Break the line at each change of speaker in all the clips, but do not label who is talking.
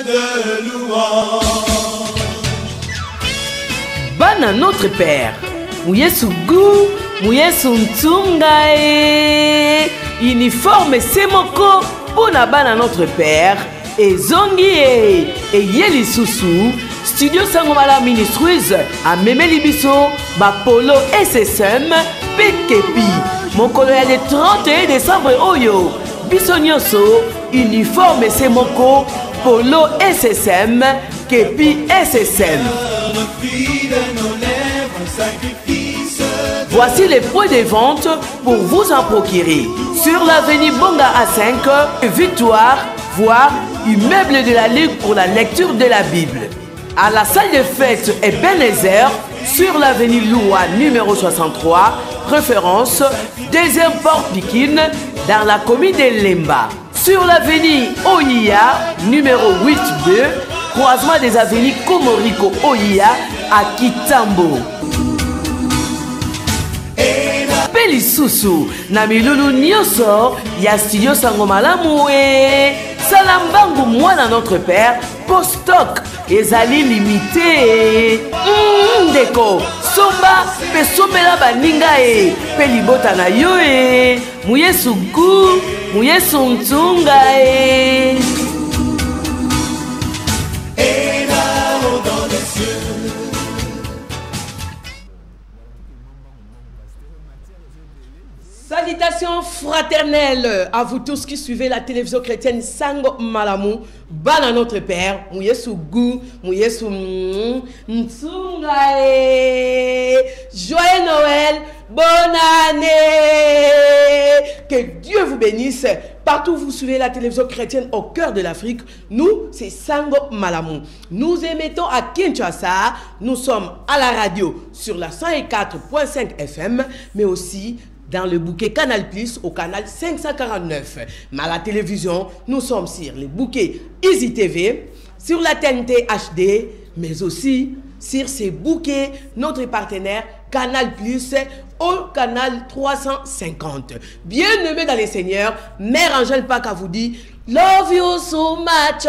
de louange.
Bana notre Père, Yesu gu, Yesu ntunga e. Uniforme semoko pona bana notre Père et zongi et yeli susu. Studio Sangomala Ministries a memeli biso ba polo SSM Pekepi. Mokolo ya le 31 décembre oyo. Biso nyonso uniforme semoko polo SSM Kepi SSM. Voici les points de vente pour vous en procurer. Sur l'avenue Bonga A5, Victoire, voire immeuble de la Ligue pour la lecture de la Bible. À la salle de fête Ebenezer, sur l'avenue Loua numéro 63, référence deuxième porte Pikine, dans la commune de Lemba. Sur l'avenue Oya numéro 82, croisement des avenues Komoriko Oya à Kitambo. Pelisusu na milulu nyonso ya studio Sangomala Moué Salambangu mwana notre Père post-stock ezali limité ndeko somba pe sombela baninga e pe libota na yo e Muyesu gu Muyesu ntunga e. Salutations fraternelles à vous tous qui suivez la télévision chrétienne Sango Malamu. Bana notre Père, Muyesu gu, Muyesu ntunga e. Joyeux Noël, bonne année. Que Dieu vous bénisse. Partout où vous suivez la télévision chrétienne au cœur de l'Afrique, nous, c'est Sango Malamu. Nous émettons à Kinshasa, nous sommes à la radio sur la 104.5 FM, mais aussi dans le bouquet Canal Plus au canal 549. Mais à la télévision, nous sommes sur le bouquet Easy TV, sur la TNT HD, mais aussi sur ces bouquets, notre partenaire Canal Plus au canal 350. Bien-aimés dans les seigneurs, Mère Angèle Paka vous dit Love you so much.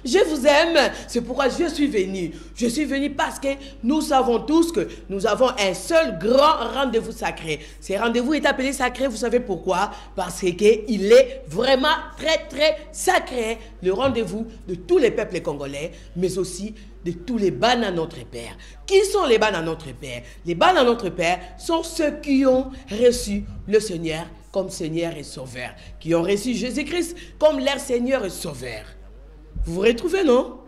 Je vous aime, c'est pourquoi je suis venu. Je suis venu parce que nous savons tous que nous avons un seul grand rendez-vous sacré. Ce rendez-vous est appelé sacré, vous savez pourquoi? Parce qu'il est vraiment très sacré. Le rendez-vous de tous les peuples congolais, mais aussi de tous les bana notre Père. Qui sont les bana notre Père? Les bana notre Père sont ceux qui ont reçu le Seigneur comme Seigneur et Sauveur. Qui ont reçu Jésus-Christ comme leur Seigneur et Sauveur. Vous vous retrouvez, non?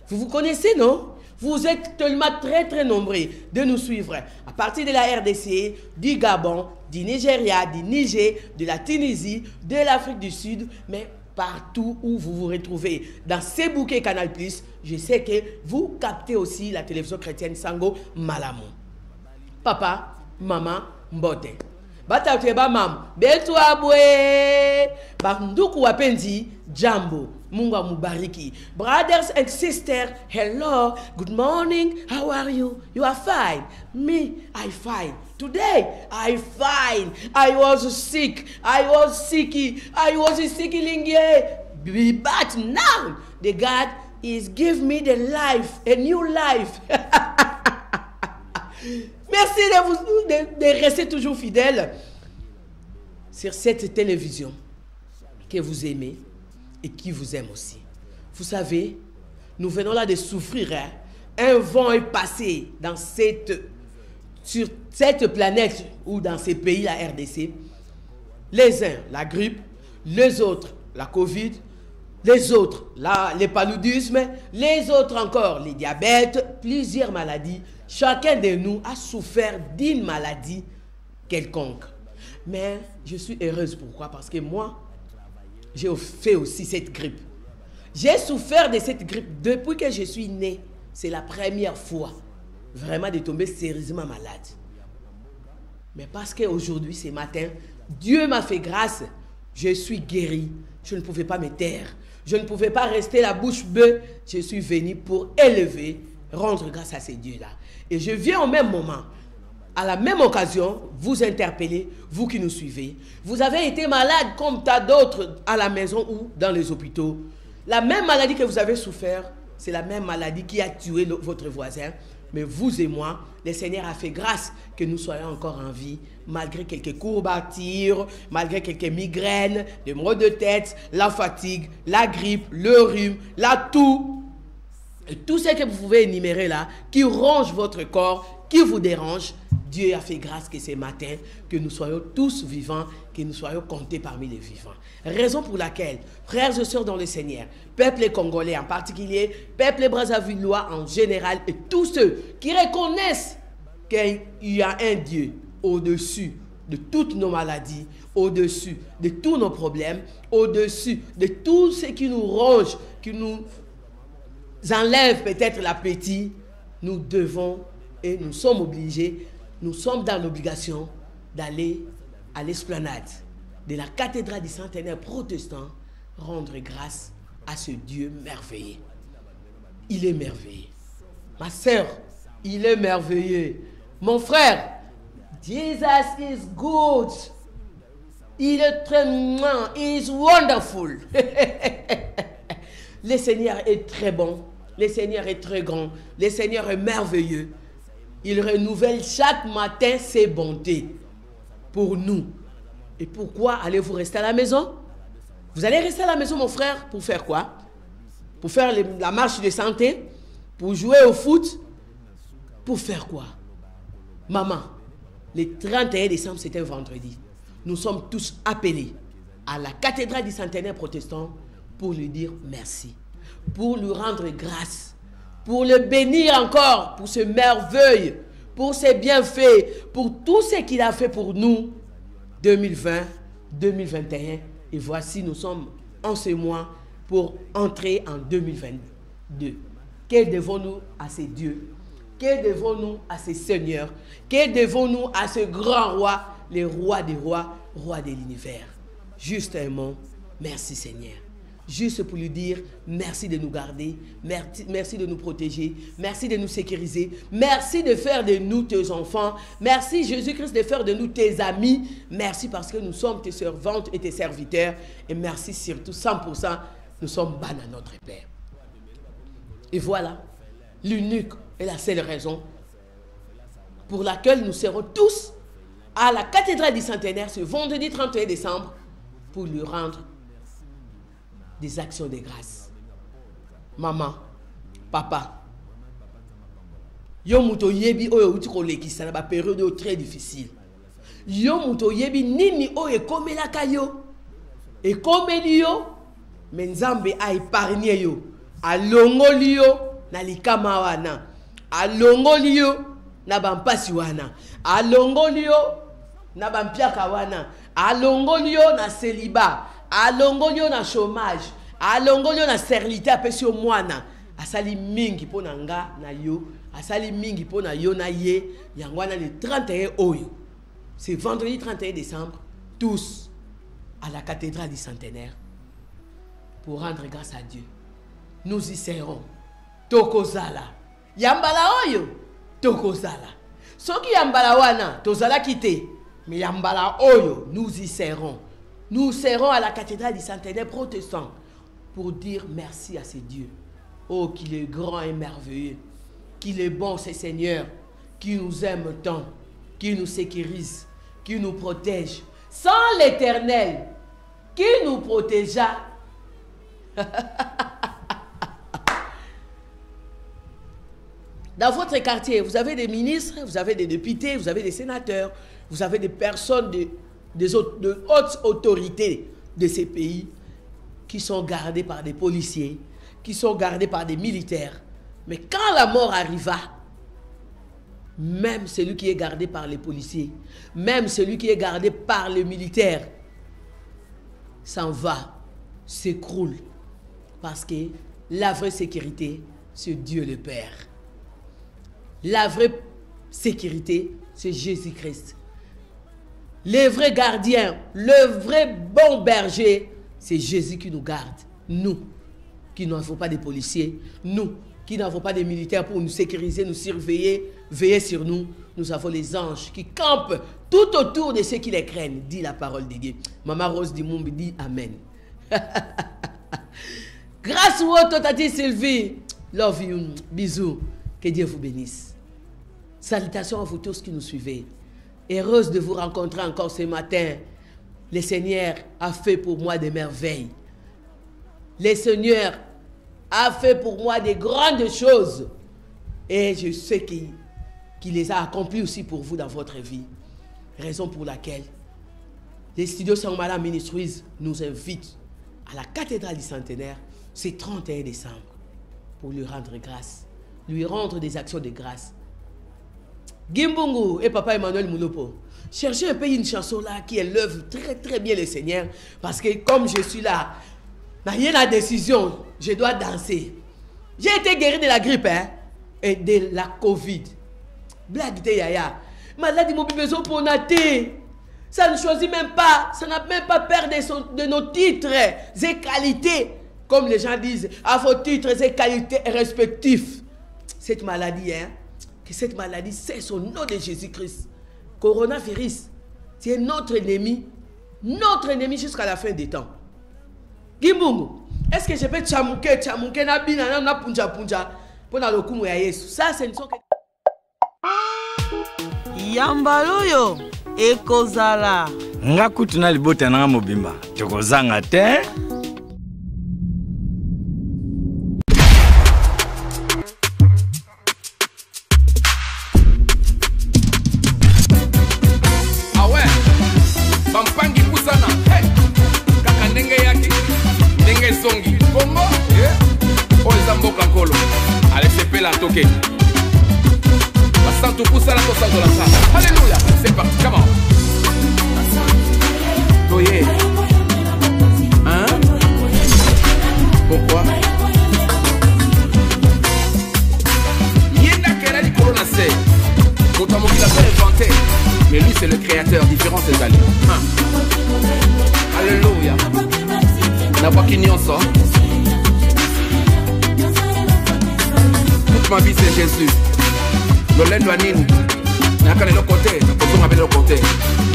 Vous vous connaissez, non? Vous êtes tellement très nombreux de nous suivre à partir de la RDC, du Gabon, du Nigeria, du Niger, de la Tunisie, de l'Afrique du Sud, mais partout où vous vous retrouvez dans ces bouquets Canal+, je sais que vous captez aussi la télévision chrétienne Sango Malamu. Papa, maman, mbote. Batakwe ba mam, betu abwe. Banduku wapendi, jambo. Mungu mubariki. Brothers and sisters, hello, good morning, how are you? You are fine. Me, I fine. Today, I fine. I was sick. I was sicky. I was sickling. But now, the God is giving me the life, a new life. Merci de rester toujours fidèle sur cette télévision que vous aimez et qui vous aime aussi. Vous savez, nous venons là de souffrir. Hein? Un vent est passé sur cette planète ou dans ces pays, la RDC. Les uns, la grippe, les autres, la Covid, les autres, le paludisme, les autres encore, les diabètes, plusieurs maladies. Chacun de nous a souffert d'une maladie quelconque. Mais je suis heureuse. Pourquoi? Parce que moi, j'ai fait aussi cette grippe. J'ai souffert de cette grippe depuis que je suis née. C'est la première fois vraiment de tomber sérieusement malade. Mais parce qu'aujourd'hui, ce matin, Dieu m'a fait grâce. Je suis guéri. Je ne pouvais pas me taire. Je ne pouvais pas rester la bouche bée. Je suis venu pour élever, rendre grâce à ces dieux-là. Et je viens au même moment à la même occasion, vous interpeller, vous qui nous suivez. Vous avez été malade comme tas d'autres à la maison ou dans les hôpitaux. La même maladie que vous avez souffert, c'est la même maladie qui a tué votre voisin. Mais vous et moi, le Seigneur a fait grâce que nous soyons encore en vie, malgré quelques courbatures, malgré quelques migraines, des maux de tête, la fatigue, la grippe, le rhume, la toux. Et tout ce que vous pouvez énumérer là, qui ronge votre corps, qui vous dérange, Dieu a fait grâce que ce matin, que nous soyons tous vivants, que nous soyons comptés parmi les vivants. Raison pour laquelle, frères et sœurs dans le Seigneur, peuple congolais en particulier, peuple brazzavillois en général, et tous ceux qui reconnaissent qu'il y a un Dieu au-dessus de toutes nos maladies, au-dessus de tous nos problèmes, au-dessus de tout ce qui nous ronge, qui nous enlève peut-être l'appétit, nous devons et nous sommes obligés, nous sommes dans l'obligation d'aller à l'esplanade de la cathédrale du centenaire protestant rendre grâce à ce Dieu merveilleux. Il est merveilleux. Ma sœur, il est merveilleux. Mon frère, Jesus is good. Il est très bon. He is wonderful. Le Seigneur est très bon. Le Seigneur est très grand. Le Seigneur est merveilleux. Il renouvelle chaque matin ses bontés pour nous. Et pourquoi allez-vous rester à la maison? Vous allez rester à la maison, mon frère, pour faire quoi? Pour faire la marche de santé? Pour jouer au foot? Pour faire quoi? Maman, le 31 décembre, c'était un vendredi. Nous sommes tous appelés à la cathédrale du centenaire protestant pour lui dire merci, pour lui rendre grâce, pour le bénir encore, pour ce merveille, pour ses bienfaits, pour tout ce qu'il a fait pour nous, 2020, 2021. Et voici, nous sommes en ce mois pour entrer en 2022. Que devons-nous à ces dieux? Que devons-nous à ces seigneurs? Que devons-nous à ce grand roi, le roi des rois, roi de l'univers? Juste un mot, merci Seigneur. Juste pour lui dire merci de nous garder, merci de nous protéger, merci de nous sécuriser, merci de faire de nous tes enfants, merci Jésus-Christ de faire de nous tes amis, merci parce que nous sommes tes servantes et tes serviteurs, et merci surtout 100%, nous sommes ban à notre Père. Et voilà l'unique et la seule raison pour laquelle nous serons tous à la cathédrale du centenaire ce vendredi 31 décembre pour lui rendre des actions de grâce. Maman, papa, yo muto yebi oyo uti kolekisa na ba période très difficile. Yo muto yebi nini oyo ekomelaka yo. Ekomeli yo, mais Nzambe a épargné yo. Alongoli yo na likama wana. Alongoli yo na bampasi wana. Alongoli yo na bampiaka wana. Alongoli yo na célibat. Alongoli yo na chômage. Alongoli yo na sterilité apesi yo mwana. Asali mingi po na nga na yo. Asali mingi po na yo na ye. Yangwana le 31 oyo. C'est vendredi 31 décembre. Tous à la cathédrale du centenaire. Pour rendre grâce à Dieu. Nous y serons. Tokozala. Yambala oyo. Tokozala. Soki yambala wana. Tozala kite. Mais yambala oyo. Nous y serons. Nous serons à la cathédrale du centenaire protestant pour dire merci à ces dieux. Oh, qu'il est grand et merveilleux, qu'il est bon, ce Seigneur, qui nous aime tant, qui nous sécurise, qui nous protège. Sans l'Éternel, qui nous protégea. Dans votre quartier, vous avez des ministres, vous avez des députés, vous avez des sénateurs, vous avez des personnes de hautes autorités de ces pays qui sont gardés par des policiers, qui sont gardés par des militaires. Mais quand la mort arriva, même celui qui est gardé par les policiers, même celui qui est gardé par les militaires, s'en va, s'écroule. Parce que la vraie sécurité, c'est Dieu le Père. La vraie sécurité, c'est Jésus-Christ. Le vrai gardien, le vrai bon berger, c'est Jésus qui nous garde. Nous, qui n'avons pas de policiers, nous, qui n'avons pas de militaires pour nous sécuriser, nous surveiller, veiller sur nous. Nous avons les anges qui campent tout autour de ceux qui les craignent, dit la parole de Dieu. Maman Rose Dimumbi dit Amen. Grâce à votre tati Sylvie, love you, bisous, que Dieu vous bénisse. Salutations à vous tous qui nous suivez. Heureuse de vous rencontrer encore ce matin. Le Seigneur a fait pour moi des merveilles. Le Seigneur a fait pour moi des grandes choses. Et je sais qu'il les a accomplies aussi pour vous dans votre vie. Raison pour laquelle les studios Sangmala Ministries nous invitent à la cathédrale du centenaire, c'est 31 décembre, pour lui rendre grâce, lui rendre des actions de grâce. Gimbungu et Papa Emmanuel Moulopo, cherchez un peu une chanson là qui élève très très bien le Seigneur, parce que comme je suis là, il y a la décision, je dois danser. J'ai été guéri de la grippe et de la Covid. Blague de Yaya. Maladie mobile besoin pour nater. Ça ne choisit même pas, ça n'a même pas peur de nos titres et qualités. Comme les gens disent, à vos titres et qualités respectifs. Cette maladie, que cette maladie, c'est au nom de Jésus-Christ. Coronavirus, c'est notre ennemi jusqu'à la fin des temps. Gimbungu, est-ce que je peux tchamouke, na punja pour le coup ya Yesu? Ça, c'est une chose que...
Yambaloyo ekozala
nga kutuna libota na mobimba tokozanga te.
Awe bampangi kusana hey kaka ndenge yaki ndenge songi bongo oza mboka nkolo alesepela toke. Santo Poussala de la salle. Alléluia. C'est parti, comment? Toye. Hein? Pourquoi? Yenda Kerali Corona c'est. Pourtant, il a inventé. Mais lui, c'est le créateur. Différence des alliés. Hein? Alléluia. N'a pas qu'il n'y en sort. Toute ma vie, c'est Jésus. Lolendo anini nakane lo côté nakozonga belo côté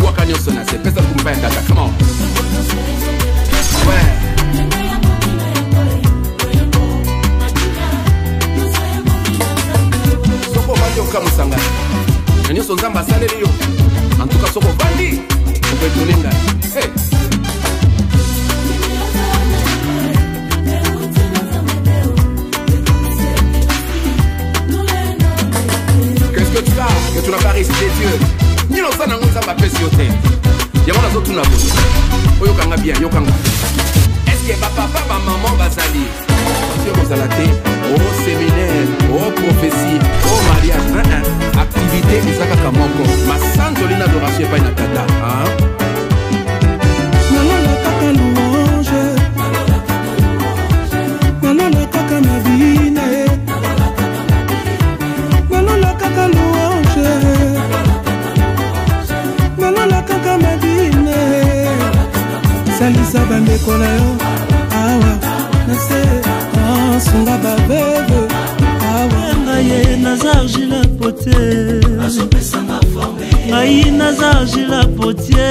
waka nyoso na se pesa kumba ndaka. Come on. Ouais. Soko bandi okamusanga nyoso nzamba saleli yo en tout cas soko bandi obetulinga. Hey. Que tu as, que tu n'as pas récité Dieu. Ni l'on s'en a un samba pésioté. Y'a mon azo tout n'a pas. Oyokanga bien, yokanga. Est-ce que papa, maman va salir? Dieu vous a laté. Au séminaire, au prophétie, au mariage, activité, Isaka Kamoko. Ma santolina d'adoration pas une tata.
Nalala kaka louange. Nalala kaka mabine. Nalala kaka louange. Nalala kaka mabine. Salisa bandeko na yo. Awa nase sunga babebe. Awa ngaye nazarji la pote. Asopesanga forme. Ngaye nazarji la pote.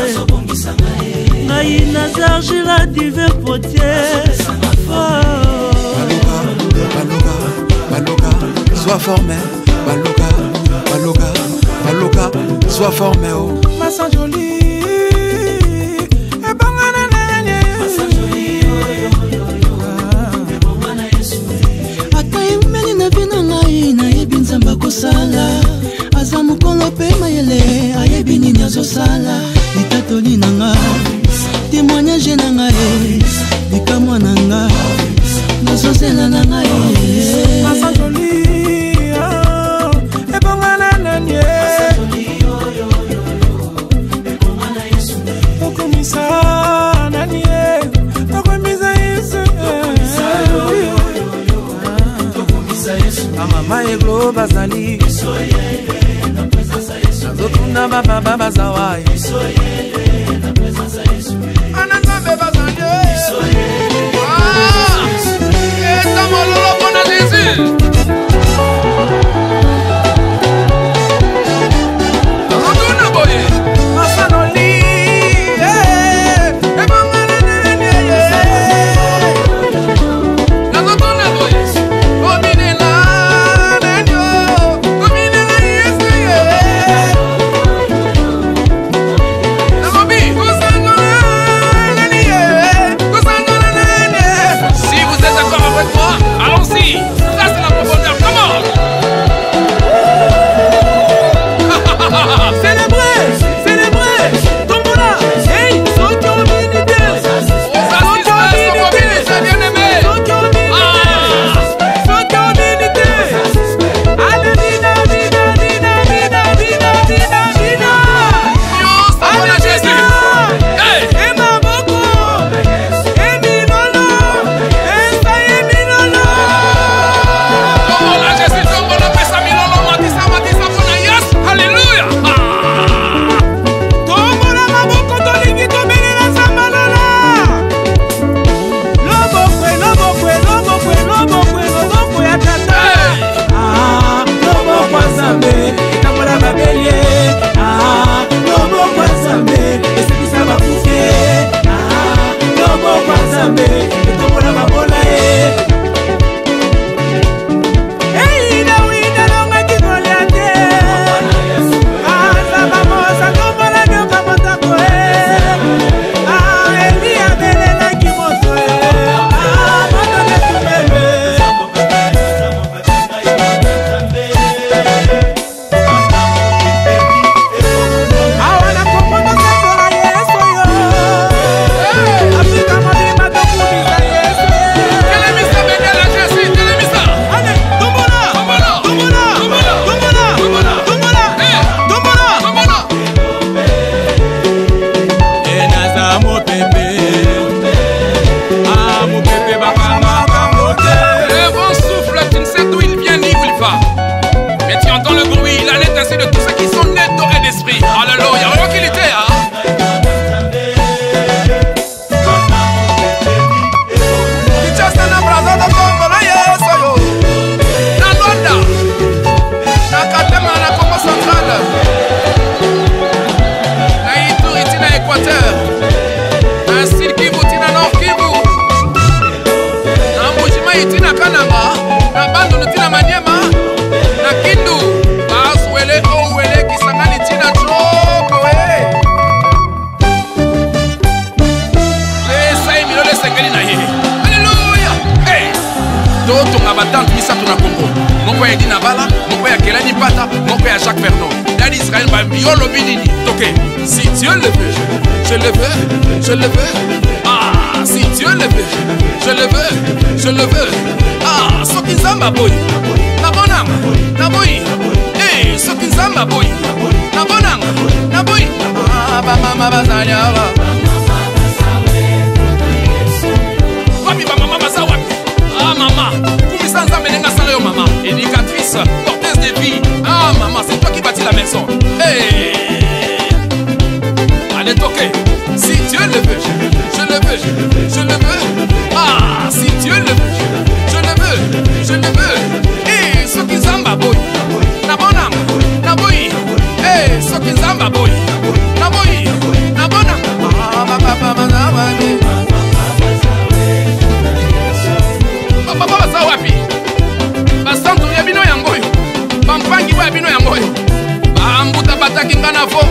Asopongisa ngaye. Ngaye nazarji la dive pote. Asopesanga forme. Baloga, sois formé. Baloga, sois formé. Massa jolie. Sala azamukolo pe mayele ayebi nini azosala litatoli nanga témoignage nanga likamwa nanga nazozela nanga masajoli ebongana nanye okomisa nanye okomisa Yesu mama eglo bazali nazotuna baba bazawai anazambe bazali estamos lolo pona Jésus Nzambe etombola babola
Si Dieu le veut, je le veux, je le veux. Ah, si Dieu le veut, je le veux, je le veux. Ah, soki nzamba boy, na bonanga, na boy. Eh, soki nzamba boy, na bonanga, na boy. Ah, ba mama bazanya ba. Wapi ba mama bazawa? Ah mama, kumisa nzambe nenga sala yo mama, éducatrice, porteuse de vie. Ah maman, c'est toi qui bâtis la maison. Eh. Okay. Si Dieu le veut, je le veux, je le veux. Ah, si Dieu le veut, je le veux, je le veux. Eh, soki nzamba boy, na bonanga, na boy. Eh, soki nzamba boy, na boy, na bonanga. Ah, papa bazawapi. Basantu ya bino yangoyo, bampangi wa bino yangoyo. Bambuta bataki ngana fo.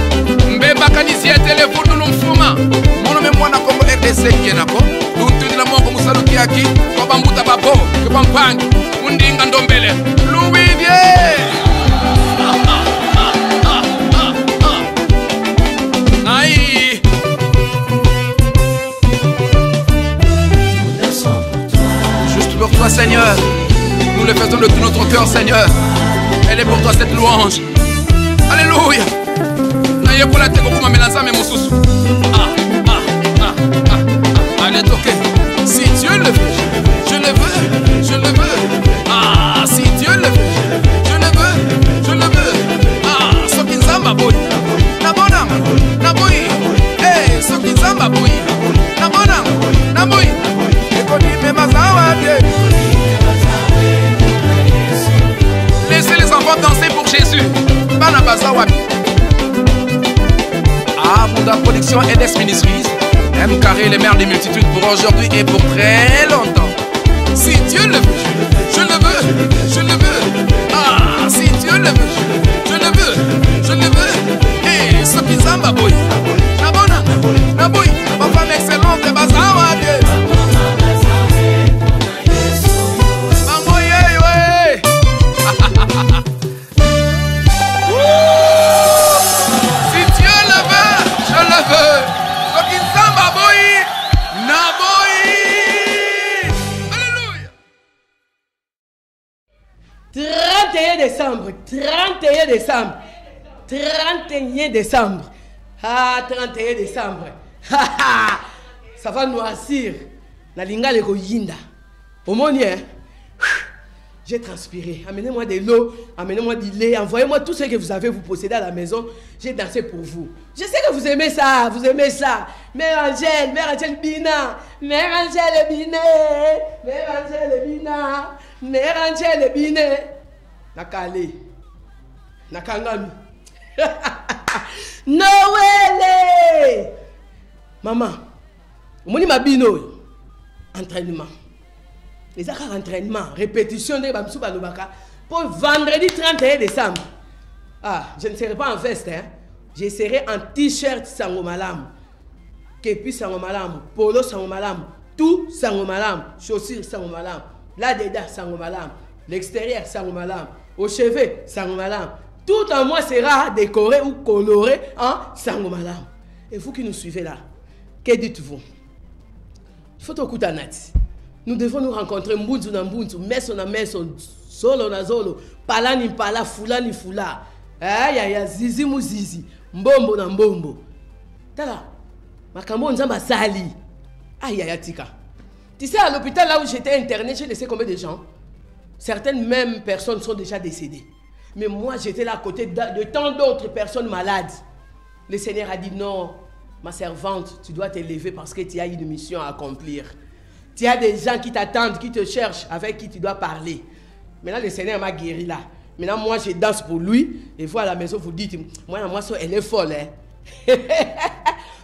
Mbeba kanisi ya telefonu lumfuma. Mono me mwana Kongo RDC kienako. Luntuni la mongo musaluki aki. Kwa bambuta babo, kwa mpangi undinga ndombele Louidie. Aïe. Juste pour toi Seigneur, nous le faisons de tout notre cœur Seigneur. Elle est pour toi cette louange. Alléluia. Allez toquer. Si Dieu le veut, je le veux, je le veux. Ah, si Dieu le veut, je le veux, je le veux. Ah, soki nzamba boy, na bonanga, na boy. Eh, soki nzamba boy, na bonanga, na boy. Ekoni me mazawa bien. Laissez les enfants danser pour Jésus. Bana bazawa. Abunda Production et des Ministries, M Carré, les mères des multitudes pour aujourd'hui et pour très longtemps. Si Dieu le veut, je le veux, je le veux. Ah, si Dieu le veut, je le veux, je le veux. Eh, soki nzamba boy, na bona, na boy, ma femme excellente, bazawa bien.
Décembre, 31 décembre, 31 décembre, ah 31 décembre, ça va noircir, la linga le yinda, au monde, j'ai transpiré, amenez-moi de l'eau, amenez-moi du lait, envoyez-moi tout ce que vous avez, vous possédez à la maison, j'ai dansé pour vous. Je sais que vous aimez ça, Mère Angèle Bina, Mère Angèle Bina, Mère Angèle Bina, Mère Angèle Bina. Nakale, Nakangami. Noël! Maman, moni mabino. entraînement. Les accords entraînement, répétition de Bamsou Balobaka pour vendredi 31 décembre. Ah, je ne serai pas en veste, hein. Je serai en t-shirt Sangomalam. Képi Sangomalam, polo Sangomalam, tout Sangomalam, chaussures Sangomalam, la dedans Sangomalam, l'extérieur Sangomalam, au chevet Sangomalam. Tout en moi sera décoré ou coloré en Sangomalam. Et vous qui nous suivez là, que dites-vous? Il faut au Koutanati. Nous devons nous rencontrer Mbunzu na Mbunzu, Meso na Meso, Zolo na Zolo, Pala ni Pala, Fula ni Fula. Aïe, Zizi mu Zizi, Mbombo na Mbombo. Tala, Makambo Nzamba Sali. Aïe, Tika. Tu sais, à l'hôpital là où j'étais interné, j'ai laissé combien de gens? Certaines mêmes personnes sont déjà décédées. Mais moi, j'étais là à côté de tant d'autres personnes malades. Le Seigneur a dit non, ma servante, tu dois t'élever parce que tu as une mission à accomplir. Tu as des gens qui t'attendent, qui te cherchent, avec qui tu dois parler. Maintenant, le Seigneur m'a guéri là. Maintenant, moi, je danse pour lui. Et vous, à la maison, vous dites, moi, elle est folle. Hein?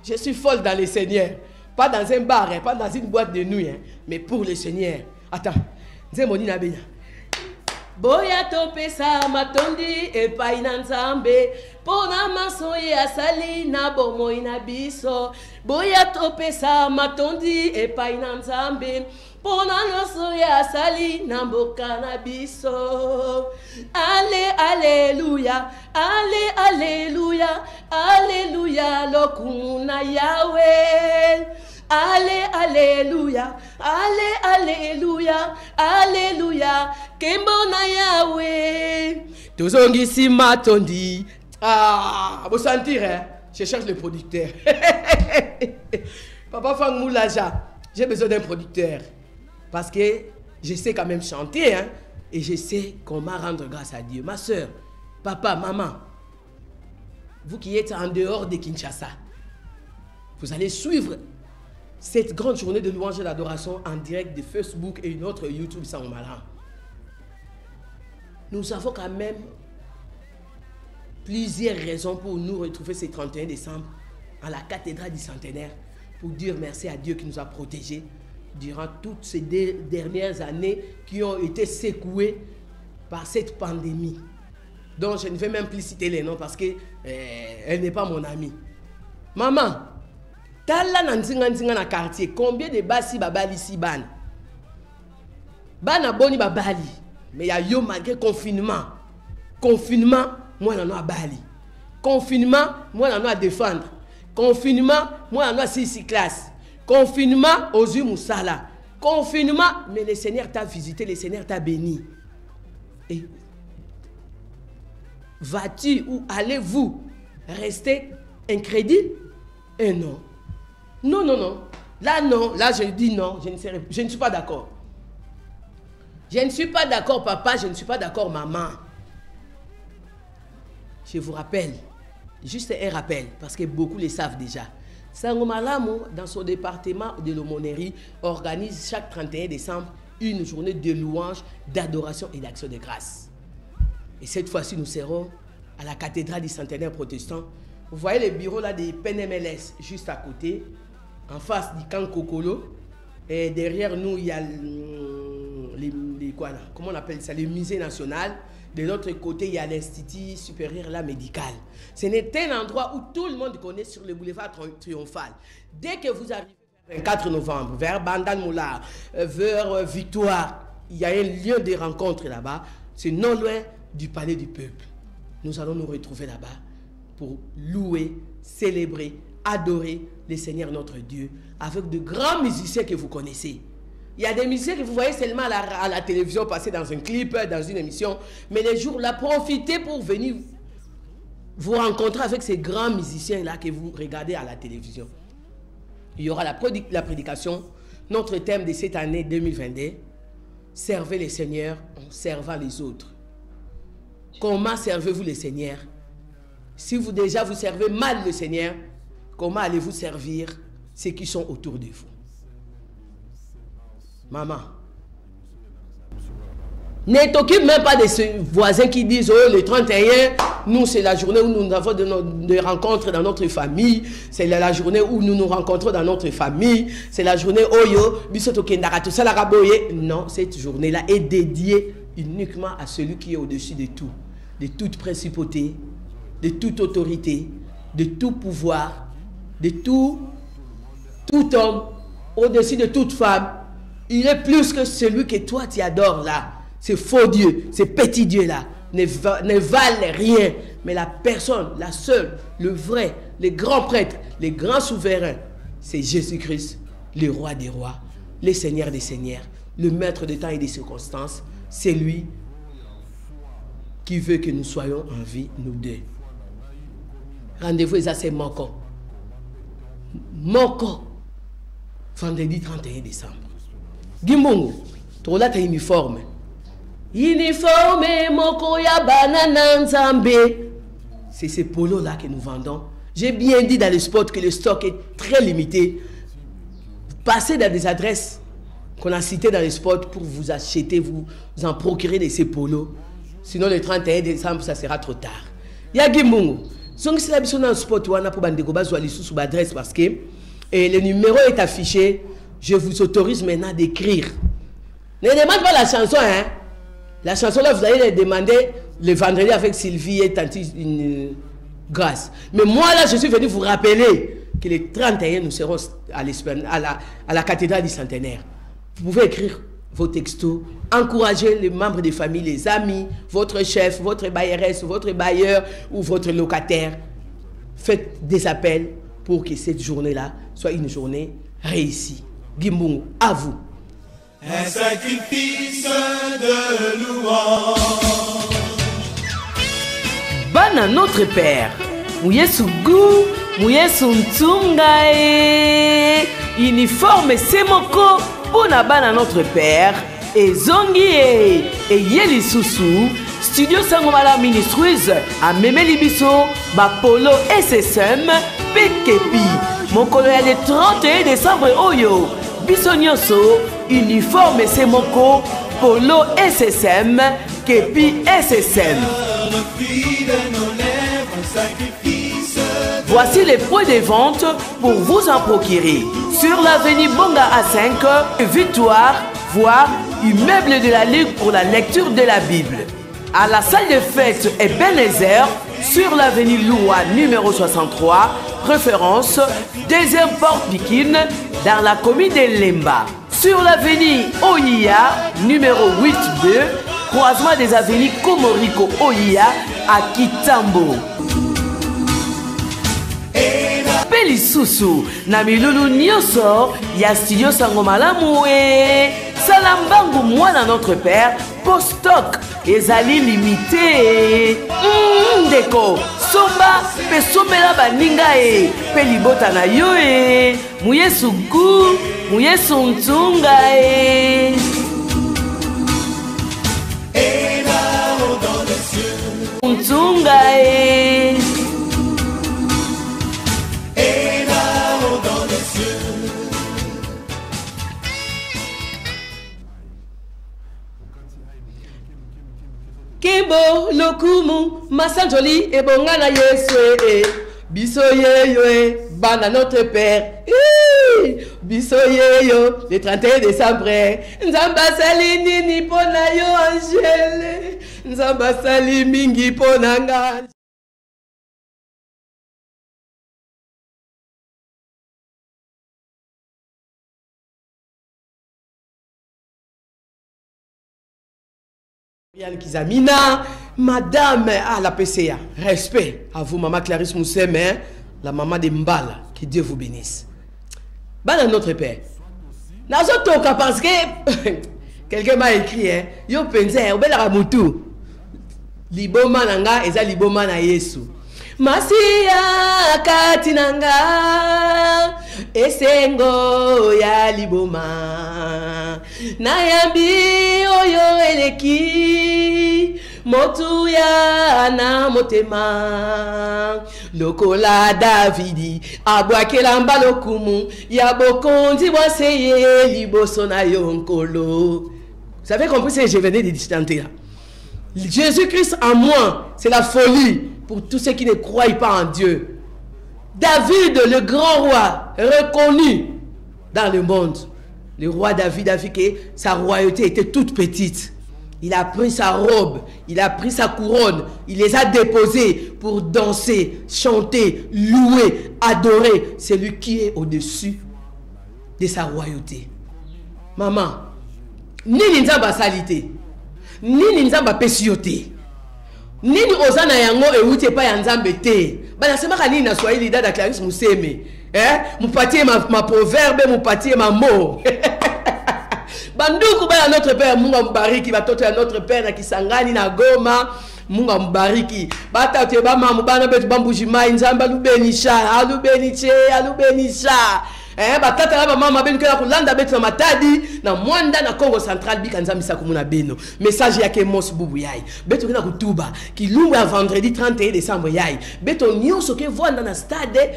Je suis folle dans le Seigneur. Pas dans un bar, hein? Pas dans une boîte de nuit. Hein? Mais pour le Seigneur. Attends. Zemoni Nabenya. Boya topesa matondi epai na Nzambe pona masoye asali na bomoi na biso. Boya topesa matondi epai na Nzambe pona masoye asali na mboka na biso. Alléluia, alléluia, alléluia lokumuna Yahweh. Alléluia, alléluia, alléluia, Kembona Yahweh. Tozongisi matondi. Ah, vous sentir, hein? Je cherche le producteur. Papa Fang Moulaja, j'ai besoin d'un producteur. Parce que je sais quand même chanter, hein? Et je sais comment rendre grâce à Dieu. Ma soeur, papa, maman, vous qui êtes en dehors de Kinshasa, vous allez suivre cette grande journée de louange et d'adoration en direct de Facebook et une autre YouTube Sangomalam. Nous avons quand même plusieurs raisons pour nous retrouver ce 31 décembre à la cathédrale du centenaire pour dire merci à Dieu qui nous a protégés durant toutes ces dernières années qui ont été secouées par cette pandémie. Donc je ne vais même plus citer les noms parce qu'elle n'est pas mon amie. Maman, tala na na quartier, combien de basi babali si ban? Bana boni babali. Mais il y a yo malgré confinement. Confinement, moi n'en ai bali. Confinement, moi n'en ai à défendre. Confinement, moi n'en ai 6 classes. Confinement, aux yeux moussala. Confinement, mais le Seigneur t'a visité, le Seigneur t'a béni. Et vas-tu ou allez-vous rester incrédule? Et non. Non, non, non. Là, non. Là, je dis non. Je ne suis pas d'accord. Je ne suis pas d'accord, papa. Je ne suis pas d'accord, maman. Je vous rappelle, juste un rappel, parce que beaucoup le savent déjà. Sangomalam, dans son département de l'aumônerie, organise chaque 31 décembre une journée de louange, d'adoration et d'action de grâce. Et cette fois-ci, nous serons à la cathédrale du centenaire protestant. Vous voyez le bureau là des PNMLS juste à côté, en face du camp Kokolo. Et derrière nous, il y a comment on appelle ça, le musée national. De l'autre côté, il y a l'Institut supérieur là, médical. Ce n'est un endroit où tout le monde connaît sur le boulevard Triomphal. Dès que vous arrivez le 24 novembre, vers Bandan Moula, vers Victoire, il y a un lieu de rencontre là-bas. C'est non loin du palais du peuple. Nous allons nous retrouver là-bas pour louer, célébrer, adorer le Seigneur notre Dieu avec de grands musiciens que vous connaissez. Il y a des musiciens que vous voyez seulement à la télévision passer dans un clip, dans une émission, mais les jours-là, profitez pour venir vous rencontrer avec ces grands musiciens-là que vous regardez à la télévision. Il y aura la prédication, notre thème de cette année 2022, servez le Seigneur en servant les autres. Comment servez-vous le Seigneur? Si vous déjà vous servez mal le Seigneur, comment allez-vous servir ceux qui sont autour de vous? Maman, ne t'occupe même pas de ce voisin qui disent oh le 31, Nous, c'est la journée où nous avons des rencontres dans notre famille. C'est la journée où nous nous rencontrons dans notre famille. C'est la journée Oyo, Bisoto Kendara, tout ça, la Raboye. Non, cette journée-là est dédiée uniquement à celui qui est au-dessus de tout, de toute principauté, de toute autorité, de tout pouvoir, de tout homme, au-dessus de toute femme. Il est plus que celui que toi tu adores là. Ces faux dieux, ces petits dieux-là ne valent rien. Mais la personne, la seule, le vrai, les grands prêtres, les grands souverains, c'est Jésus-Christ, le roi des rois, le Seigneur des seigneurs, le maître des temps et des circonstances. C'est lui qui veut que nous soyons en vie, nous deux. Rendez-vous est assez manquant. Manquant. Vendredi 31 décembre. Gimbongo, tu as uniforme. Uniforme, moko ya banana nzambe. C'est ces polos-là que nous vendons. J'ai bien dit dans le spot que le stock est très limité. Passez dans des adresses qu'on a citées dans le spot pour vous acheter, vous en procurer de ces polos. Sinon, le 31 décembre, ça sera trop tard. Ya Gimbongo. Si la mission dans le spot, on a pour Bandegoba sous l'adresse parce que le numéro est affiché. Je vous autorise maintenant d'écrire. Ne demande pas la chanson, hein. La chanson là, vous allez la demander le vendredi avec Sylvie et Tanti Grâce. Mais moi là, je suis venu vous rappeler que le 31, nous serons à la cathédrale du centenaire. Vous pouvez écrire vos textos, encourager les membres des familles, les amis, votre chef, votre bailleresse, votre bailleur ou votre locataire. Faites des appels pour que cette journée-là soit une journée réussie. Gimbongo, à vous.
Un sacrifice de louange.
Bana notre Père, Mouyesu Gou, Mouyesu Ntungae, uniforme Semoko, Pona Bana notre Père, et Zongi et Yeli Soussou, Studio Sangomala Ministries, à Meme Libiso, Bapolo SSM, Pekepi, Mokolo ya le 31 décembre Oyo, Bisonyoso, uniforme Semoko, Polo SSM, Kepi SSM. Voici les points de vente pour vous en procurer. Sur l'avenue Bonga A5, Victoire, voire immeuble de la Ligue pour la lecture de la Bible. À la salle de fête Ebenezer, sur l'avenue Loua numéro 63, référence deuxième porte Pikine, dans la commune de Lemba. Sur l'avenue Oya numéro 8B, croisement des avenues Komoriko Oya à Kitambo. Pelisusu na milulu nyoso ya studio Sangomala Moué Salambangu mwana notre Père post-stock ezali limité ndeko somba pe somela baninga pe libota na yo Mouyesu Gu Mouyesu Ntunga Ntunga Kimbo lokumu masanjoli ebongana Yesu biso yeyo bana notre Père biso yeyo le 31 décembre nzamba sali nini pona yo Angele nzamba sali mingi pona nga. Yann Kizamina, madame à la PCA, respect à vous, maman Clarisse Moussem, la maman de Mbala, que Dieu vous bénisse. Bana notre Père. Nazotoka parce que quelqu'un m'a écrit, yo pense, obela ramutu. Liboma nanga eza liboma na Yesu. Masia katinanga esengo ya liboma nayambi oyo eleki motu ya na motema lokola Davidi abwakela mbalokumu ya bokonzi bwaseye liboso na yonkolo. Vous avez compris ce que je venais de chanter là? Jésus-Christ en moi, c'est la folie pour tous ceux qui ne croient pas en Dieu. David, le grand roi, reconnu dans le monde. Le roi David a vu que sa royauté était toute petite. Il a pris sa robe, il a pris sa couronne, il les a déposés pour danser, chanter, louer, adorer celui qui est au-dessus de sa royauté. Maman, nini nzamba salite, nini nzamba pesiote, nini ozana yango euti pa ya nzambe te. Bana sema kanini na Swahili dada Clarisse Museme, mupatie ma proverbe, mupatie ma mot. Banduku bana notre père Munga mbariki batoto ya notre père na Kisangani na Goma, Munga mbariki. Bata te ba mamu bana betu bambujima nzamba lubenisha, alubenisha. Batata la mama beno kala kulanda betu na Matadi na Mwanda na Congo Central bika nzamisa kumuna beno. Message yake Mos Bubu yai. Betu kina kutuba kilumbu ya vendredi 31 décembre yai. Beto nyonso ke voanda na stade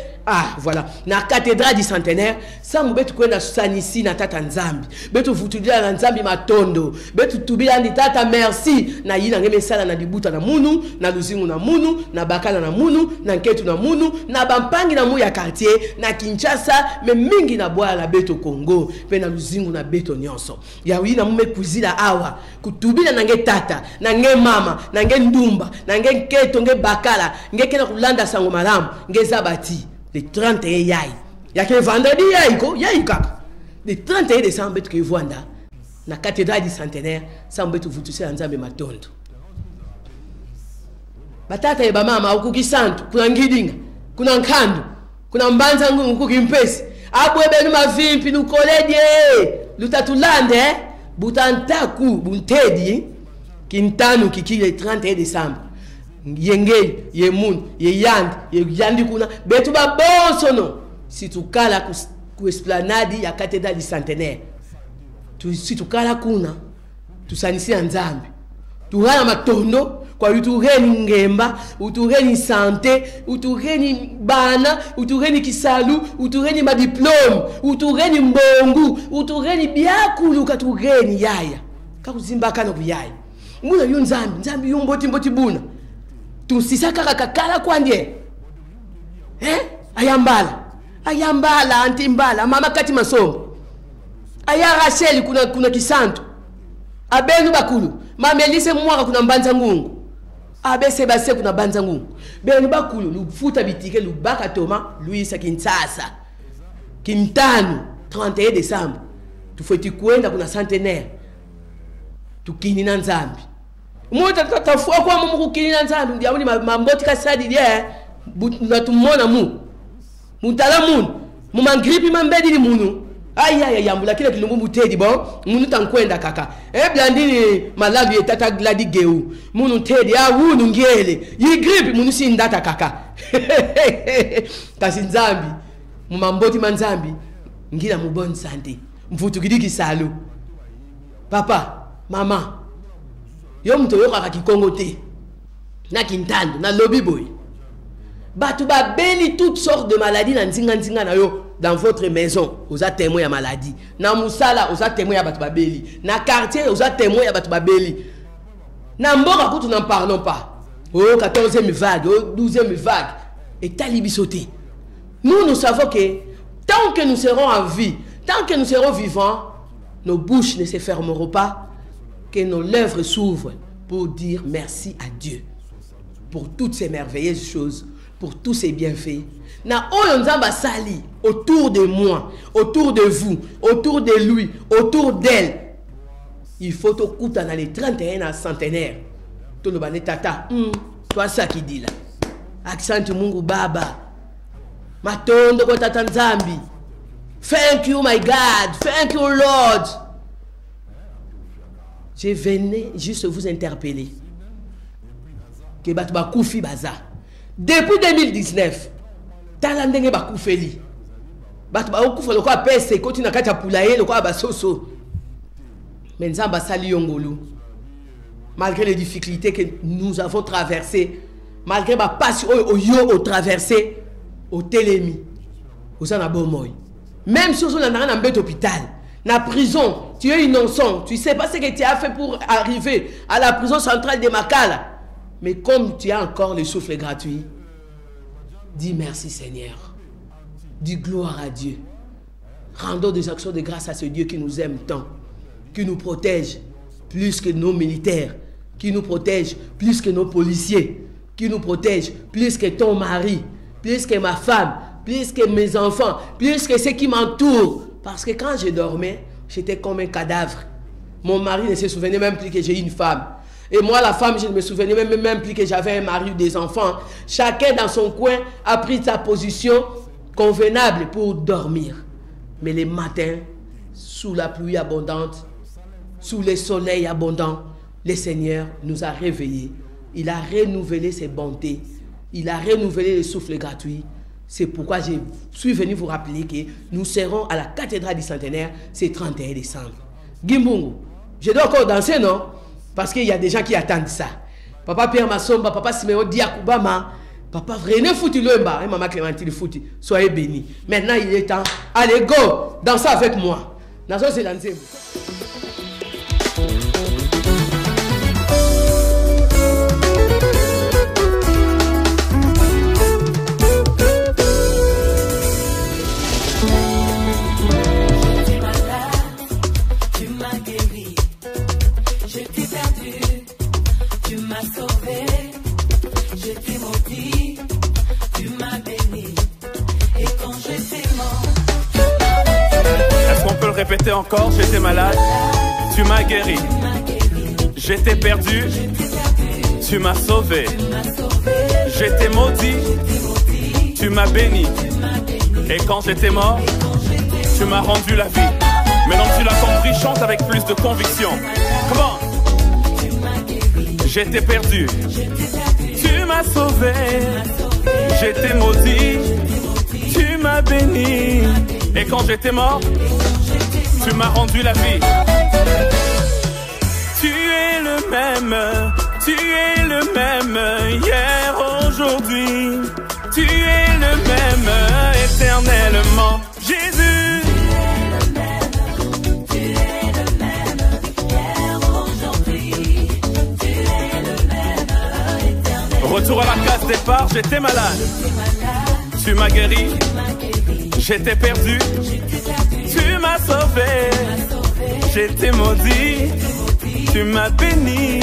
voilà na cathédrale du centenaire samu betu kwenda sanisi na tata Nzambi. Betu vutulia na Nzambi matondo. Betu tubila ndi tata merci na yina ngeme sala na dibuta na munu na luzingu na munu na bakala na munu na nketu na munu na bampangi na mu ya quartier na Kinshasa mingi na boya la beto Congo pe na luzingu na beto nyonso ya wina mume kuzila awa kutubila na nge tata na nge mama na nge ndumba na nge nketo nge bakala nge kena kulanda sango malamu nge zabati le 31 yai ya ke vendredi yai ko yai kaka le 31 décembre beto ke Vwanda na cathédrale du centenaire sa beto vutusi Nzambe matondo batata e ba mama ukukisantu kuna ngidinga kuna nkandu kuna mbanza ngungu kukimpesi abwebe mavimpi lukoledye lutatulande butantaku buntedi kintanu kikile 31 décembre yengeli yemun yeyandi kuna betu babonsono situkala ku esplanade ya cathédrale du centenaire situkala kuna tusanisia Nzambe tuhana matondo kwa utureni ngemba, utureni sante, utureni bana, utureni kisalu, utureni madiplome, utureni mbongu, utureni biakulu katureni yaya. Kakuzimba kana kuyaya. Muna yu Nzambi yu mboti buna. Tusisaka kakakala kwandye. Ayambala, antimbala, mama kati masombo. Aya Rachel kuna kisanto. Abenu bakulu, mamelise mwaka kuna mbanza ngungu. Abese base kuna banza ngungu. Benu bakulu lufuta bitike lubaka toma Louis Kinshasa. Kimtanu 31 décembre. Tufoti kwenda kuna centenaire. Tukini na Nzambi. Mwota tatafua kwa mumu kukini na Nzambi. Ndiamuni mamboti kasadi dia. Natumona mu. Mutala munu. Mumangripi mambedi ni munu. Aïe yambula kile kilumbu mutedi bon munu tankwenda kaka blandini malavi etata gladi geu munu tedi wunu ngele yi grip munu sindata kaka kasi Nzambi mumamboti manzambi ngila mubon sante mfutu kidiki salu papa mama yo mto yo kaka Kikongo te na Kintando na lobby boy batu babeli toutes sortes de maladies na nzinga na yo dans votre maison, vous êtes témoin de maladie. Na musala, vous êtes témoin de babeli. Na quartier, vous êtes témoin de babeli. Na mboka kutu n'en parlons pas. Oh, 14e vague, oh, 12e vague. Et talibisoté. Nous savons que tant que nous serons en vie, tant que nous serons vivants, nos bouches ne se fermeront pas, que nos lèvres s'ouvrent pour dire merci à Dieu pour toutes ces merveilleuses choses, pour tous ces bienfaits. Na oyo Nzamba sali autour de moi, autour de vous, autour de lui, autour d'elle. Il faut te couper dans les 31 centenaires. Tout le bane tata, toi ça qui dit là. Accent Mungu Baba. Matondo ko tata Nzambi. Thank you my God, thank you Lord. Je venais juste vous interpeller. Que batu ba koufi baza. Depuis 2019, talandenge ba koufeli. Batu ba koufa loko apese koti na kati ya poulailler loko abasoso. Mais Nzamba sali yongolu. Malgré les difficultés que nous avons traversées, malgré ma passion au traversé, au télémi, au sana bomoy. Même si on a un hôpital, na prison, Tu es innocent. Tu ne sais pas ce que tu as fait pour arriver à la prison centrale de Makala. Mais comme tu as encore le souffle gratuit, dis merci Seigneur. Dis gloire à Dieu. Rendons des actions de grâce à ce Dieu qui nous aime tant, qui nous protège plus que nos militaires, qui nous protège plus que nos policiers, qui nous protège plus que ton mari, plus que ma femme, plus que mes enfants, plus que ceux qui m'entourent. Parce que quand je dormais, j'étais comme un cadavre. Mon mari ne se souvenait même plus que j'ai une femme. Et moi, la femme, je ne me souvenais même plus que j'avais un mari ou des enfants. Chacun dans son coin a pris sa position convenable pour dormir. Mais les matins, sous la pluie abondante, sous le soleil abondant, le Seigneur nous a réveillés. Il a renouvelé ses bontés. Il a renouvelé le souffle gratuit. C'est pourquoi je suis venu vous rappeler que nous serons à la cathédrale du centenaire ce 31 décembre. Gimbungu, je dois encore danser, non? Parce qu'il y a des gens qui attendent ça. Papa Pierre Massomba, papa Siméon Diakoubama, papa René Fouti Lemba et maman Clémentine Fouti. Soyez bénis. Maintenant, il est temps. Allez, go! Dansez avec moi. Dansez, c'est danser.
Répétez encore, j'étais malade, tu m'as guéri. J'étais perdu, tu m'as sauvé. J'étais maudit, tu m'as béni. Et quand j'étais mort, tu m'as rendu la vie. Maintenant tu l'as compris, chante avec plus de conviction. Comment? J'étais perdu, tu m'as sauvé. J'étais maudit, tu m'as béni. Et quand j'étais mort, tu m'as rendu la vie. Tu es le même hier, aujourd'hui. Tu es le même éternellement. Jésus. Tu es le même hier, aujourd'hui. Tu es le même éternellement. Retour à la case départ, j'étais malade. Tu m'as guéri. J'étais perdu. Tu m'as sauvé, j'étais maudit, tu m'as béni.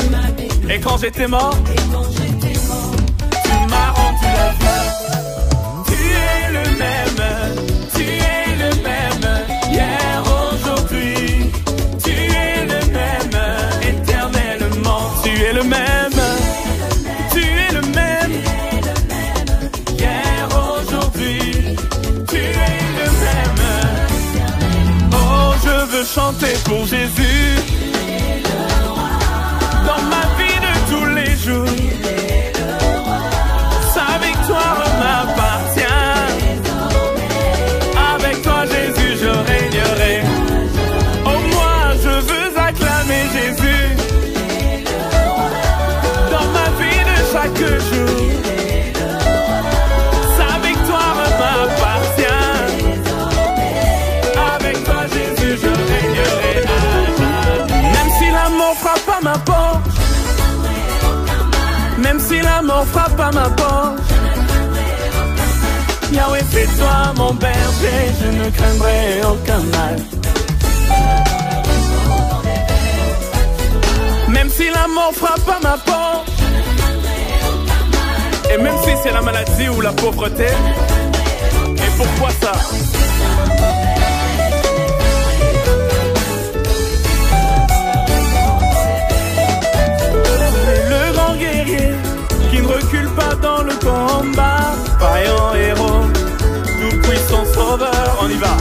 Et quand j'étais mort, tu m'as rendu la vie. Tu es le même, hier, aujourd'hui. Tu es le même, éternellement. Tu es le même, tu es le même, hier, aujourd'hui. Tu es le même. Je veux chanter pour Jésus dans ma vie de tous les jours. Sa victoire m'appartient. Avec toi Jésus je régnerai. Oh moi je veux acclamer Jésus dans ma vie de chaque jour. Sa victoire m'appartient. Je régnerai à jamais. Même si la mort frappe à ma porte, même si la mort frappe à ma porte, Yahweh c'est toi mon berger, je ne craindrai aucun mal. Même si la mort frappe à ma porte, et même si c'est la maladie ou la pauvreté, et pourquoi ça? Qui ne recule pas dans le combat, vaillant héros, tout puissant sauveur, on y va.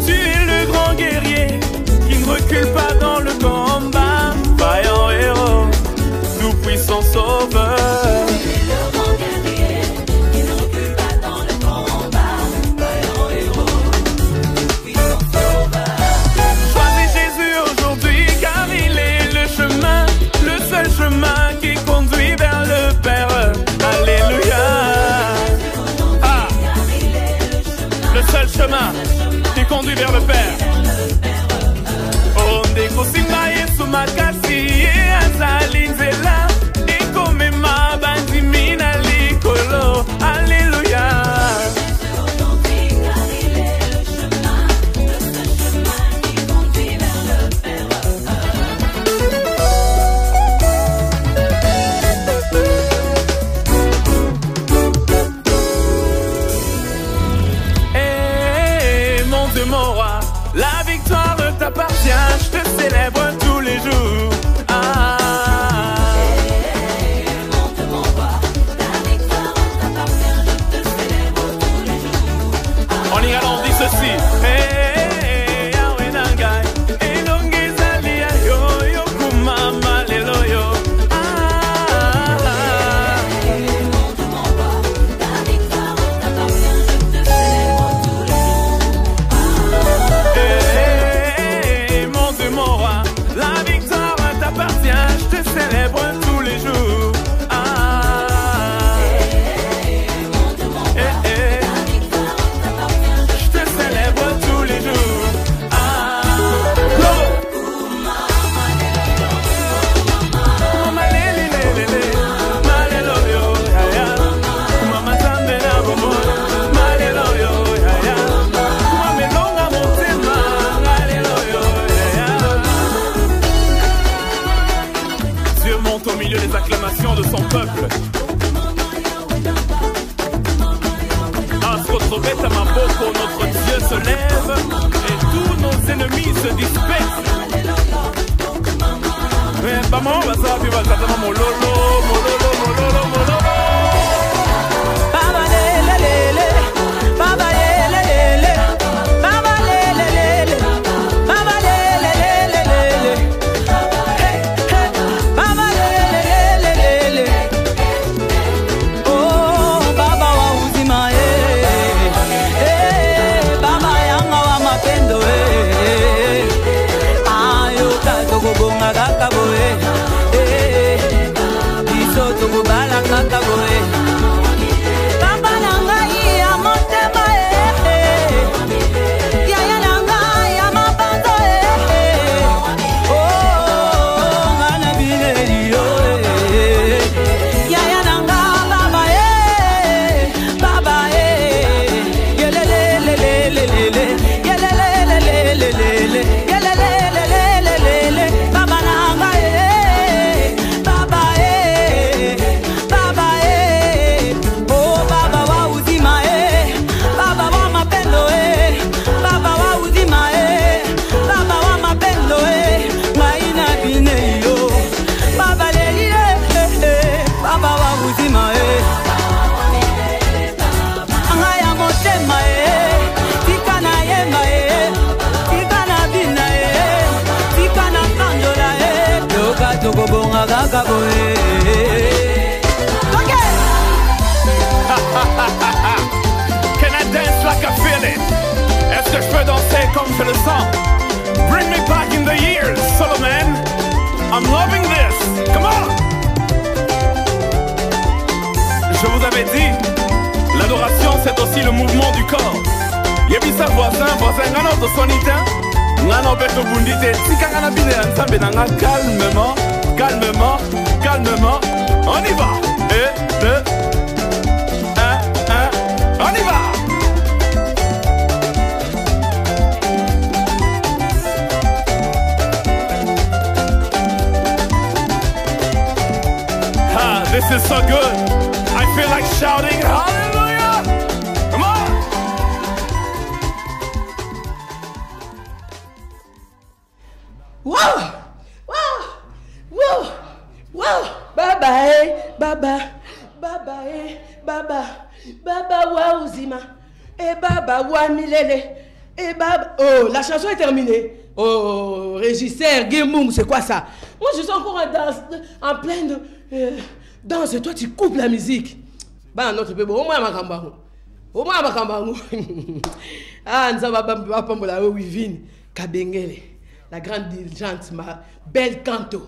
Tu es le grand guerrier qui ne recule pas dans le combat, vaillant héros, tout puissant chemin qui conduit vers le Père. Ondeko simba Yesu makasi azali nzela ekomema bandimi na likolo. Alléluia. Mon roi, la victoire t'appartient, je te célèbre tous les jours.
Mon roi, la victoire t'appartient, je te célèbre tous les jours.
On ira, on dit ceci. De son peuple. Astrotrobet à ma boko, notre Dieu se lève et tous nos ennemis se dispersent. Mais pas mon bazar, puis va t'attendre mon lolo, mon lolo, mon lolo, mon lolo. Baba lele lele, baba lele lele, baba lele lele, baba lele lele lele. Can I dance like I feel it? Est-ce que je peux danser comme je le sens? Bring me back in the years, Solomon. I'm loving this. Come on. Je vous avais dit, l'adoration c'est aussi le mouvement du corps. Yebisa voisin, ngana to sonita, ngana beto bundite, tika ngana bide ensemble nanga calmement, calmement, calmement. On y va. 1, 2, 1, 1, on y va. Ah, this is so good. I feel like shouting hallelujah. Come on.
Wow! Wow! Wow! Wow! Baba, baba, baba, baba, baba, wow, zima, baba, wow, milele, baba. Oh, la chanson est terminée. Oh, régisseur, Guémoum, c'est quoi ça? Moi, je suis encore en pleine danse. Toi, tu coupes la musique. Bah, notre bébé, au moins, ma cambarou. Au moins, ma cambarou. Ah, nous avons la Wivine, Kabengele, la grande dirigeante, ma belle canto.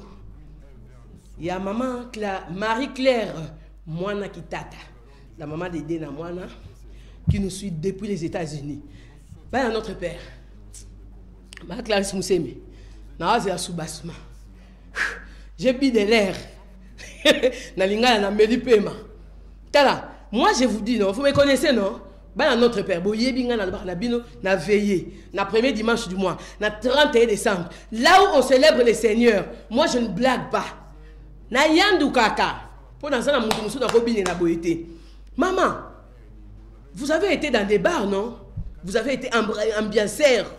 Il y a maman Marie-Claire Moana Kitata, la maman d'Edena Moana, qui nous suit depuis les États-Unis. Ben, notre père. Ma Clarisse Mousseme. Naazé à soubassement. J'ai bu de l'air. Nalinga na meli pema. Tala, moi je vous dis non, vous me connaissez non? Ben notre père, boye binga na bino na veillé, na premier dimanche du mois, na 31 décembre. Là où on célèbre le Seigneur, moi je ne blague pas. Na yandu kaka. Pour dans ça na mutu musu na kobine na boyete. Maman, vous avez été dans des bars non? Vous avez été ambianceur.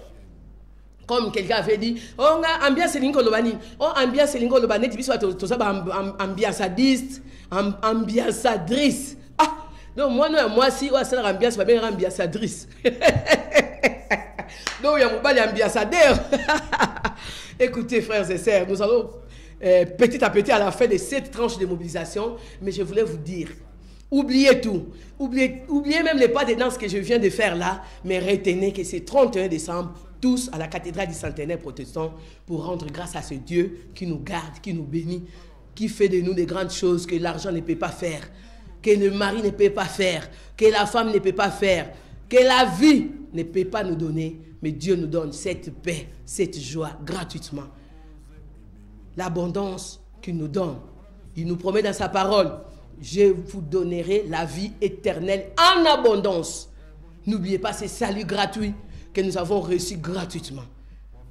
Comme quelqu'un avait dit, oh, ambiance lingo lobani, oh, ambiance lingo lobani, tu vois, tout ça, ambiançadiste, ambiançadrice. Ah, donc moi, si, oh, c'est l'ambiance, c'est bien ambiançadrice. Donc, il y a mon bal ambiançadeur. Écoutez, frères et sœurs, nous allons petit à petit à la fin de cette tranche de mobilisation, mais je voulais vous dire, oubliez tout, oubliez même les pas de danse que je viens de faire là, mais retenez que c'est 31 décembre, tous à la cathédrale du centenaire protestant pour rendre grâce à ce Dieu qui nous garde, qui nous bénit, qui fait de nous des grandes choses que l'argent ne peut pas faire, que le mari ne peut pas faire, que la femme ne peut pas faire, que la vie ne peut pas nous donner, mais Dieu nous donne cette paix, cette joie gratuitement. L'abondance qu'il nous donne, il nous promet dans sa parole, je vous donnerai la vie éternelle en abondance. N'oubliez pas ce salut gratuit que nous avons reçu gratuitement.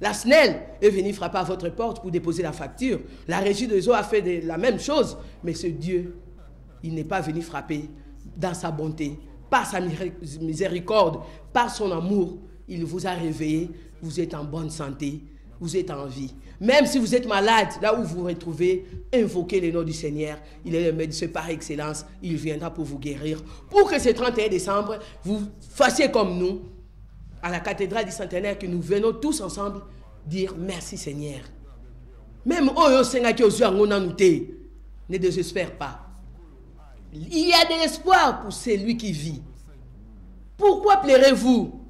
La SNEL est venue frapper à votre porte pour déposer la facture. La régie des eaux a fait la même chose. Mais ce Dieu, il n'est pas venu frapper dans sa bonté, par sa miséricorde, par son amour. Il vous a réveillé, vous êtes en bonne santé, vous êtes en vie. Même si vous êtes malade, là où vous vous retrouvez, invoquez le nom du Seigneur. Il est le médecin par excellence. Il viendra pour vous guérir. Pour que ce 31 décembre, vous fassiez comme nous, à la cathédrale du centenaire, que nous venons tous ensemble dire merci Seigneur. Même ne désespère pas. Il y a de l'espoir pour celui qui vit. Pourquoi pleurez-vous?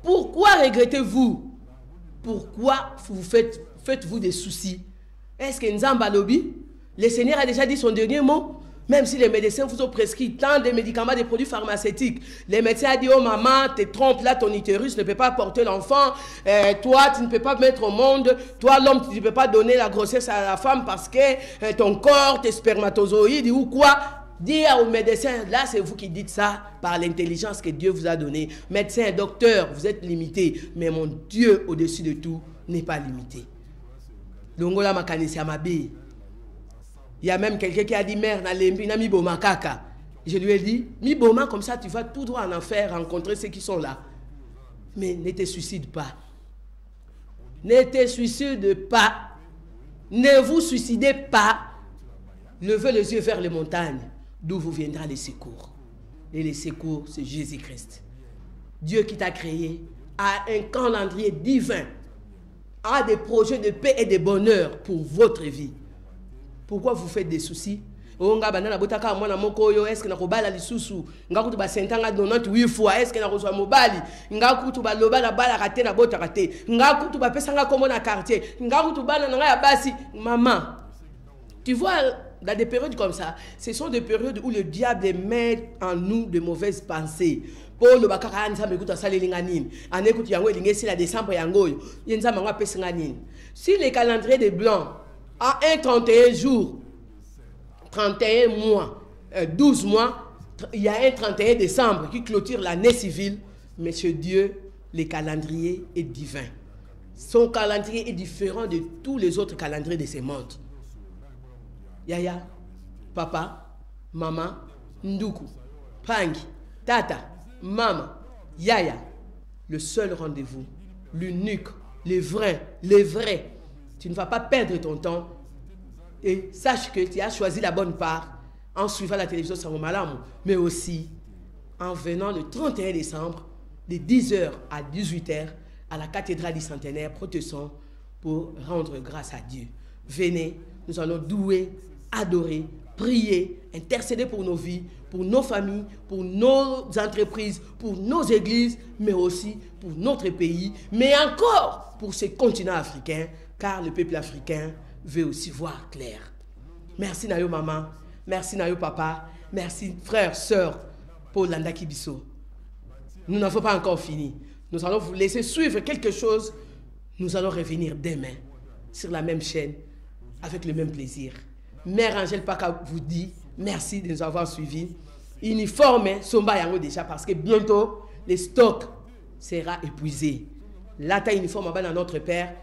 Pourquoi regrettez-vous? Pourquoi vous faites-vous des soucis? Est-ce que Nzamba Lobi, le Seigneur a déjà dit son dernier mot? Même si les médecins vous ont prescrit tant de médicaments, des produits pharmaceutiques, les médecins ont dit, oh maman, te trompes là, ton utérus ne peut pas porter l'enfant, toi tu ne peux pas mettre au monde, toi l'homme tu ne peux pas donner la grossesse à la femme parce que ton corps, tes spermatozoïdes ou quoi. Dire aux médecins, là c'est vous qui dites ça par l'intelligence que Dieu vous a donnée. Médecin, docteur, vous êtes limité, mais mon Dieu au-dessus de tout n'est pas limité. Donc là, ma canisse à ma bille. Il y a même quelqu'un qui a dit, mère, mi boma kaka. Je lui ai dit, mi boma, comme ça tu vas tout droit en enfer rencontrer ceux qui sont là. Mais ne te suicide pas. Ne te suicide pas. Ne vous suicidez pas. Levez les yeux vers les montagnes, d'où vous viendra les secours. Et les secours, c'est Jésus-Christ. Dieu qui t'a créé a un calendrier divin, a des projets de paix et de bonheur pour votre vie. Pourquoi vous faites des soucis? Est-ce que nakobala lisusu ngakutu ba sentanga 98 fois est-ce que nakozwa mobali ngakutu ba loba na bala kate na bota kate ngakutu ba pesanga komo na quartier ngakutu bana na ya basi maman. Tu vois, dans des périodes comme ça, ce sont des périodes où le diable met en nous de mauvaises pensées. Pour le bakaka nzambe kuta salelinga nini anekuti yango elingesi la décembre yangoyo yenzamba ngwa pesinga nini. Si le calendrier des blancs a un 31 jours, 31 mois, 12 mois, il y a un 31 décembre qui clôture l'année civile, Monsieur Dieu, le calendrier est divin. Son calendrier est différent de tous les autres calendriers de ce monde. Yaya, papa, maman, nduku, pangi, tata, maman, yaya, le seul rendez-vous, l'unique, le vrai. Tu ne vas pas perdre ton temps et sache que tu as choisi la bonne part en suivant la télévision Sangomalam, mais aussi en venant le 31 décembre de 10h à 18h à la cathédrale du centenaire protestant pour rendre grâce à Dieu. Venez, nous allons douer, adorer, prier, intercéder pour nos vies, pour nos familles, pour nos entreprises, pour nos églises, mais aussi pour notre pays, mais encore pour ce continent africain, car le peuple africain veut aussi voir clair. Merci Nayo maman, merci Nayo papa, merci frères, sœurs, pour Landa Kibiso. Nous n'avons pas encore fini. Nous allons vous laisser suivre quelque chose. Nous allons revenir demain sur la même chaîne avec le même plaisir. Mère Angèle Paka vous dit merci de nous avoir suivis. Uniforme, Somba Yango déjà parce que bientôt, les stocks sera épuisé. Lata uniforme dans notre père,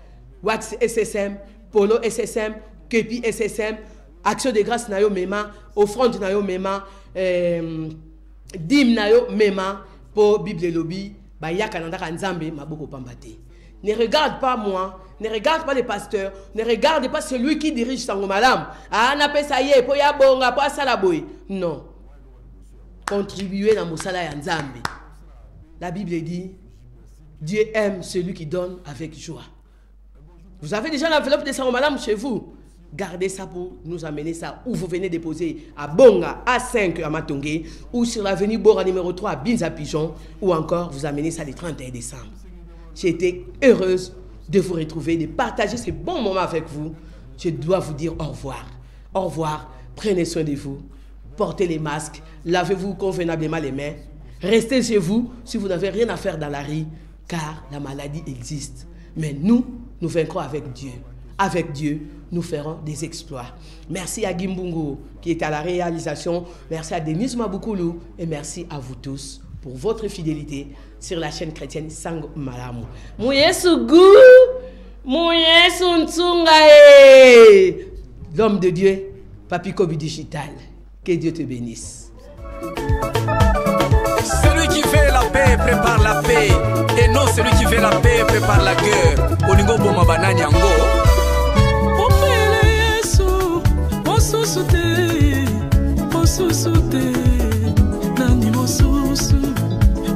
Wax SSM, Polo SSM, Kepi SSM, Action de grâce Nayo Mema, Offrande Nayo Mema, Dim Nayo Mema, pour Bible Lobby, Baya Kananda Kanzambe, Maboko Pambate. Ne regarde pas moi, ne regarde pas les pasteurs, ne regarde pas celui qui dirige Sangomalam. Ah, n'a pas ça y est, pour ya bonga, pas ça la boy. Non. Contribuer dans Moussala Yanzambe. La Bible dit, Dieu aime celui qui donne avec joie. Vous avez déjà l'enveloppe de Sangomalam chez vous. Gardez ça pour nous amener ça. Ou vous venez déposer à Bonga, à 5 à Matongé, ou sur l'avenue Bora numéro 3 à Binza Pigeon, ou encore vous amenez ça le 31 décembre. J'ai été heureuse de vous retrouver, de partager ces bons moments avec vous. Je dois vous dire au revoir. Au revoir. Prenez soin de vous. Portez les masques. Lavez-vous convenablement les mains. Restez chez vous si vous n'avez rien à faire dans la rue, car la maladie existe. Mais nous vaincrons avec Dieu. Avec Dieu, nous ferons des exploits. Merci à Gimbungo qui est à la réalisation. Merci à Denise Maboukoulou et merci à vous tous pour votre fidélité sur la chaîne chrétienne Sango Malamu. L'homme de Dieu, Papi Kobi Digital. Que Dieu te bénisse.
Celui qui fait la paix prépare la paix. Et non celui qui fait la paix prépare la guerre. Olingo Boma Banani Ango.
Nani mosusu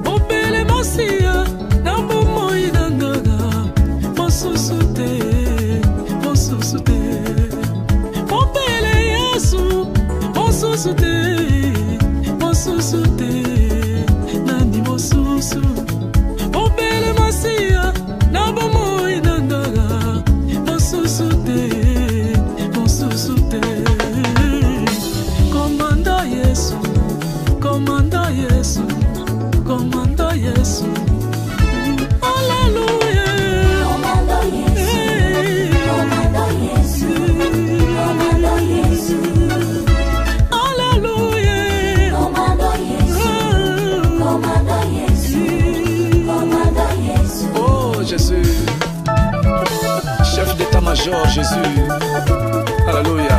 opele masia na bomo idangana mosusu te opele Yesu mosusu te nani mosusu opele masia na bomo idangana mosusu te Commanda Yesu, Commanda Yesu, Alléluia. Commanda Yesu, Commanda Yesu, Commanda Yesu, Alléluia. Commanda Yesu, Commanda Yesu, Commanda Yesu.
Oh Jésus, chef d'état-major Jésus, Alléluia.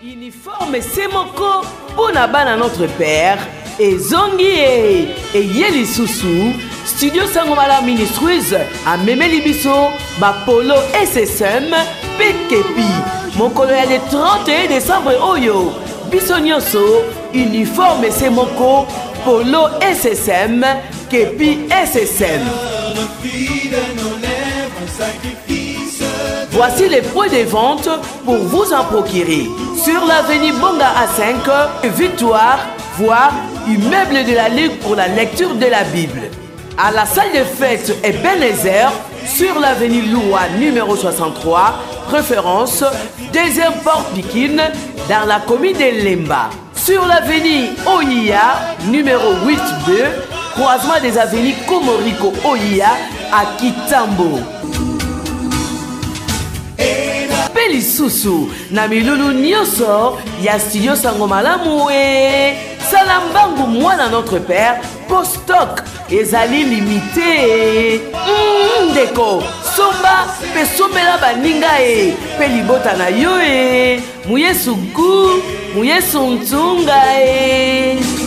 Uniforme Semoko Pona Bana notre père et Zongi et Yeli Soussou Studio Sangomala Ministries à Meme Libiso Bapolo SSM Pekepi Mokolo ya le 31 décembre Oyo Bisonyoso Uniforme Semoko Polo SSM Kepi SSM. Voici les points de vente pour vous en procurer. Sur l'avenue Bonga A5, Victoire, voire immeuble de la Ligue pour la lecture de la Bible. À la salle de fête Ebenezer, sur l'avenue Loua numéro 63, préférence, deuxième porte Pikine, dans la commune de Lemba. Sur l'avenue Oia, numéro 8-2, croisement des avenues Komoriko Oya à Kitambo. Pelisusu na milulu nyoso ya studio Sango Malamu e Salambangu mwana notre père postoc ezali limité ndeko somba pe sombela baninga e pe libota na yo e muyesu ntunga e